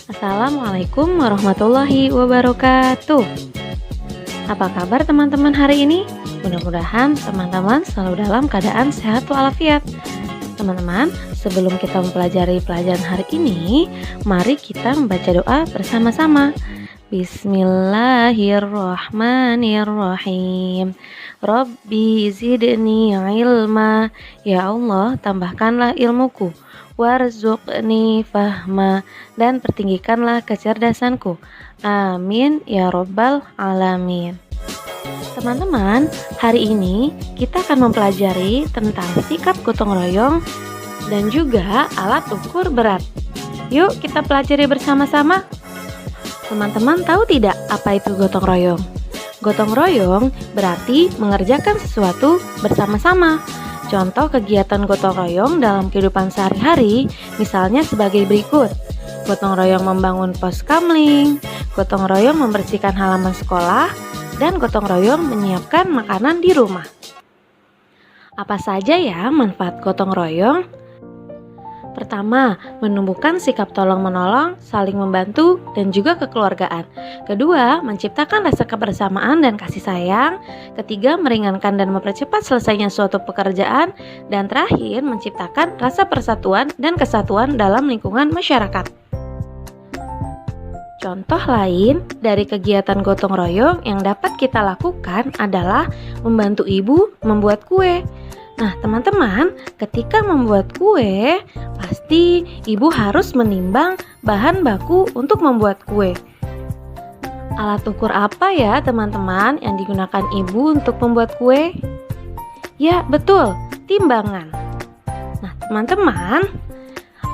Assalamualaikum warahmatullahi wabarakatuh. Apa kabar teman-teman hari ini? Mudah-mudahan teman-teman selalu dalam keadaan sehat walafiat. Teman-teman, sebelum kita mempelajari pelajaran hari ini, mari kita membaca doa bersama-sama. Bismillahirrahmanirrahim. Rabbi zidni ilma. Ya Allah, tambahkanlah ilmuku. Warzuqni fahma, dan pertinggikanlah kecerdasanku. Amin ya robbal alamin. Teman-teman, hari ini kita akan mempelajari tentang sikap gotong royong dan juga alat ukur berat. Yuk kita pelajari bersama-sama. Teman-teman tahu tidak apa itu gotong royong? Gotong royong berarti mengerjakan sesuatu bersama-sama. Contoh kegiatan gotong royong dalam kehidupan sehari-hari misalnya sebagai berikut. Gotong royong membangun pos kamling, gotong royong membersihkan halaman sekolah, dan gotong royong menyiapkan makanan di rumah. Apa saja ya manfaat gotong royong? Pertama, menumbuhkan sikap tolong-menolong, saling membantu, dan juga kekeluargaan. Kedua, menciptakan rasa kebersamaan dan kasih sayang. Ketiga, meringankan dan mempercepat selesainya suatu pekerjaan. Dan terakhir, menciptakan rasa persatuan dan kesatuan dalam lingkungan masyarakat. Contoh lain dari kegiatan gotong royong yang dapat kita lakukan adalah membantu ibu membuat kue. Nah, teman-teman, ketika membuat kue, pasti ibu harus menimbang bahan baku untuk membuat kue. Alat ukur apa ya, teman-teman, yang digunakan ibu untuk membuat kue? Ya, betul, timbangan. Nah, teman-teman,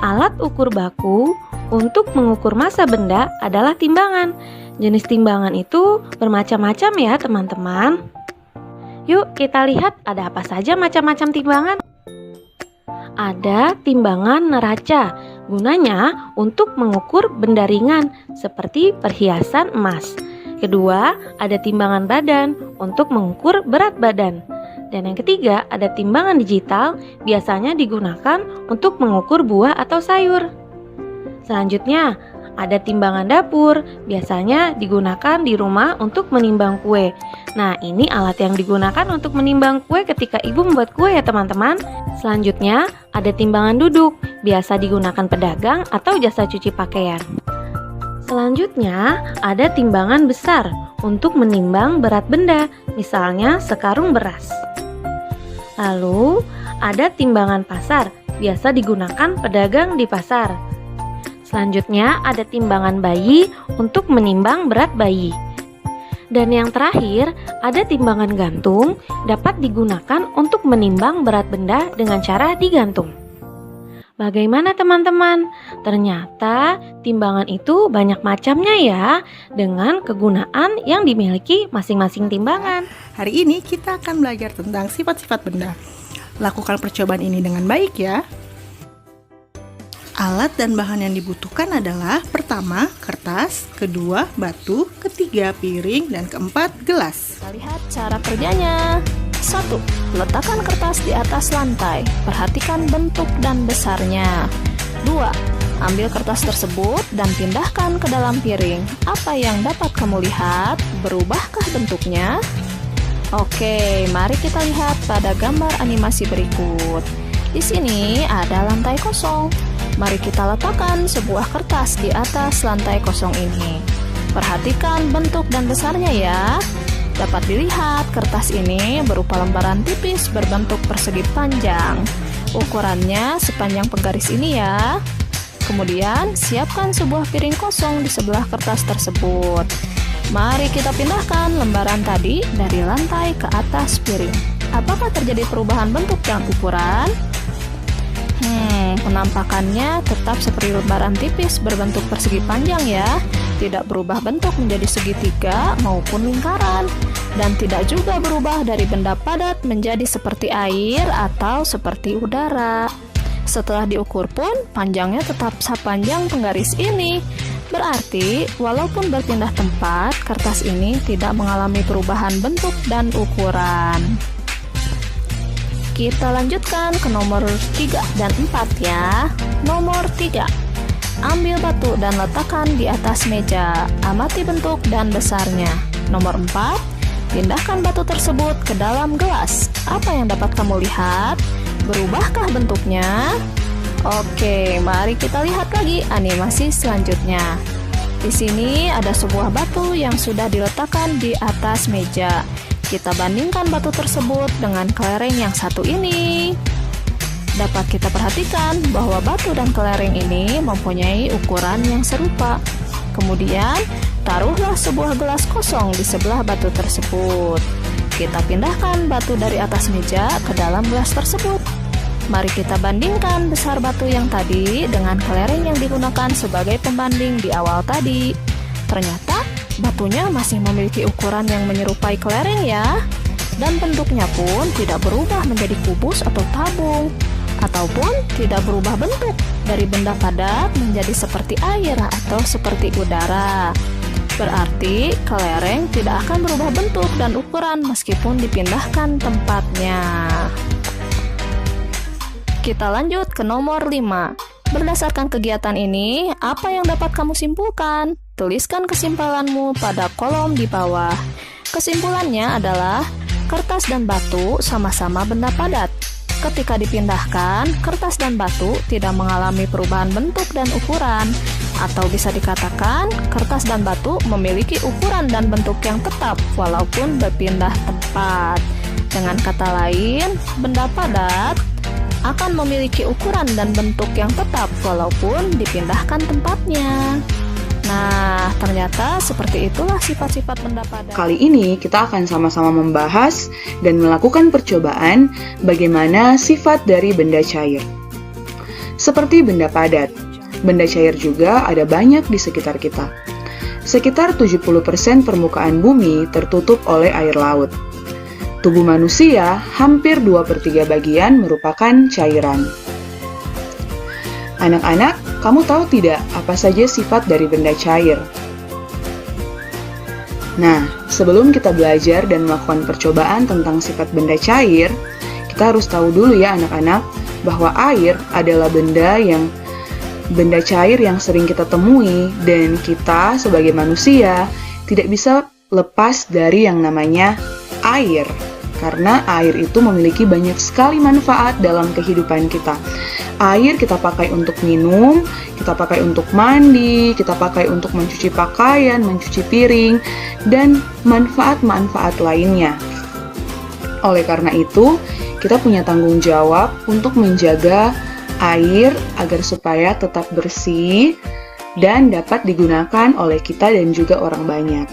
alat ukur baku untuk mengukur massa benda adalah timbangan. Jenis timbangan itu bermacam-macam ya, teman-teman. Yuk kita lihat ada apa saja macam-macam timbangan. Ada timbangan neraca, gunanya untuk mengukur benda ringan seperti perhiasan emas. Kedua, ada timbangan badan untuk mengukur berat badan. Dan yang ketiga, ada timbangan digital, biasanya digunakan untuk mengukur buah atau sayur. Selanjutnya, ada timbangan dapur, biasanya digunakan di rumah untuk menimbang kue. Nah, ini alat yang digunakan untuk menimbang kue ketika ibu membuat kue ya teman-teman. Selanjutnya, ada timbangan duduk, biasa digunakan pedagang atau jasa cuci pakaian. Selanjutnya, ada timbangan besar untuk menimbang berat benda, misalnya sekarung beras. Lalu, ada timbangan pasar, biasa digunakan pedagang di pasar. Selanjutnya ada timbangan bayi untuk menimbang berat bayi. Dan yang terakhir ada timbangan gantung dapat digunakan untuk menimbang berat benda dengan cara digantung. Bagaimana teman-teman? Ternyata timbangan itu banyak macamnya ya, dengan kegunaan yang dimiliki masing-masing timbangan. Hari ini kita akan belajar tentang sifat-sifat benda. Lakukan percobaan ini dengan baik ya. Alat dan bahan yang dibutuhkan adalah pertama, kertas, kedua, batu, ketiga, piring, dan keempat, gelas. Kita lihat cara kerjanya. 1. Letakkan kertas di atas lantai. Perhatikan bentuk dan besarnya. 2. Ambil kertas tersebut dan pindahkan ke dalam piring. Apa yang dapat kamu lihat? Berubahkah bentuknya? Oke, mari kita lihat pada gambar animasi berikut. Di sini ada lantai kosong. Mari kita letakkan sebuah kertas di atas lantai kosong ini. Perhatikan bentuk dan besarnya ya. Dapat dilihat kertas ini berupa lembaran tipis berbentuk persegi panjang. Ukurannya sepanjang penggaris ini ya. Kemudian siapkan sebuah piring kosong di sebelah kertas tersebut. Mari kita pindahkan lembaran tadi dari lantai ke atas piring. Apakah terjadi perubahan bentuk dan ukuran? Penampakannya tetap seperti lembaran tipis berbentuk persegi panjang ya, tidak berubah bentuk menjadi segitiga maupun lingkaran, dan tidak juga berubah dari benda padat menjadi seperti air atau seperti udara. Setelah diukur pun panjangnya tetap sepanjang penggaris ini. Berarti walaupun berpindah tempat, kertas ini tidak mengalami perubahan bentuk dan ukuran. Kita lanjutkan ke nomor 3 dan 4 ya. Nomor 3. Ambil batu dan letakkan di atas meja. Amati bentuk dan besarnya. Nomor 4, pindahkan batu tersebut ke dalam gelas. Apa yang dapat kamu lihat? Berubahkah bentuknya? Oke, mari kita lihat lagi animasi selanjutnya. Di sini ada sebuah batu yang sudah diletakkan di atas meja. Kita bandingkan batu tersebut dengan kelereng yang satu ini. Dapat kita perhatikan bahwa batu dan kelereng ini mempunyai ukuran yang serupa. Kemudian, taruhlah sebuah gelas kosong di sebelah batu tersebut. Kita pindahkan batu dari atas meja ke dalam gelas tersebut. Mari kita bandingkan besar batu yang tadi dengan kelereng yang digunakan sebagai pembanding di awal tadi. Ternyata batunya masih memiliki ukuran yang menyerupai kelereng ya. Dan bentuknya pun tidak berubah menjadi kubus atau tabung, ataupun tidak berubah bentuk dari benda padat menjadi seperti air atau seperti udara. Berarti kelereng tidak akan berubah bentuk dan ukuran meskipun dipindahkan tempatnya. Kita lanjut ke nomor 5. Berdasarkan kegiatan ini, apa yang dapat kamu simpulkan? Tuliskan kesimpulanmu pada kolom di bawah. Kesimpulannya adalah kertas dan batu sama-sama benda padat. Ketika dipindahkan, kertas dan batu tidak mengalami perubahan bentuk dan ukuran. Atau bisa dikatakan, kertas dan batu memiliki ukuran dan bentuk yang tetap walaupun berpindah tempat. Dengan kata lain, benda padat akan memiliki ukuran dan bentuk yang tetap walaupun dipindahkan tempatnya. Nah, ternyata seperti itulah sifat-sifat benda padat. Kali ini kita akan sama-sama membahas dan melakukan percobaan bagaimana sifat dari benda cair. Seperti benda padat, benda cair juga ada banyak di sekitar kita. Sekitar 70% permukaan bumi tertutup oleh air laut. Tubuh manusia hampir 2/3 bagian merupakan cairan. Anak-anak, kamu tahu tidak apa saja sifat dari benda cair? Nah, sebelum kita belajar dan melakukan percobaan tentang sifat benda cair, kita harus tahu dulu ya anak-anak, bahwa air adalah benda cair yang sering kita temui dan kita sebagai manusia tidak bisa lepas dari yang namanya air. Karena air itu memiliki banyak sekali manfaat dalam kehidupan kita. Air kita pakai untuk minum, kita pakai untuk mandi, kita pakai untuk mencuci pakaian, mencuci piring, dan manfaat-manfaat lainnya. Oleh karena itu, kita punya tanggung jawab untuk menjaga air agar supaya tetap bersih dan dapat digunakan oleh kita dan juga orang banyak.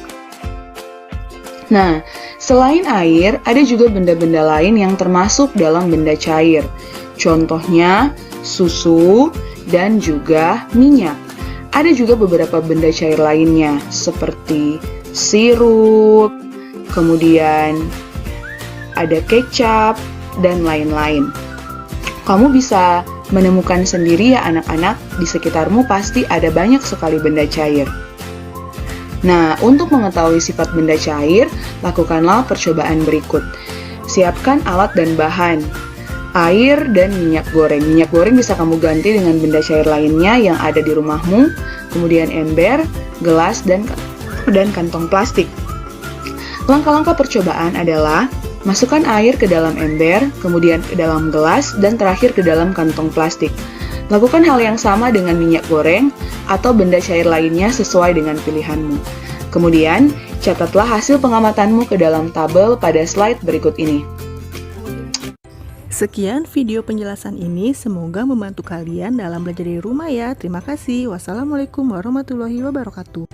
Nah, selain air, ada juga benda-benda lain yang termasuk dalam benda cair. Contohnya, susu dan juga minyak. Ada juga beberapa benda cair lainnya, seperti sirup, kemudian ada kecap, dan lain-lain. Kamu bisa menemukan sendiri ya anak-anak, di sekitarmu pasti ada banyak sekali benda cair. Nah, untuk mengetahui sifat benda cair, lakukanlah percobaan berikut. Siapkan alat dan bahan. Air dan minyak goreng. Minyak goreng bisa kamu ganti dengan benda cair lainnya yang ada di rumahmu, kemudian ember, gelas, dan kantong plastik. Langkah-langkah percobaan adalah masukkan air ke dalam ember, kemudian ke dalam gelas, dan terakhir ke dalam kantong plastik. Lakukan hal yang sama dengan minyak goreng atau benda cair lainnya sesuai dengan pilihanmu. Kemudian, catatlah hasil pengamatanmu ke dalam tabel pada slide berikut ini. Sekian video penjelasan ini, semoga membantu kalian dalam belajar di rumah ya. Terima kasih. Wassalamualaikum warahmatullahi wabarakatuh.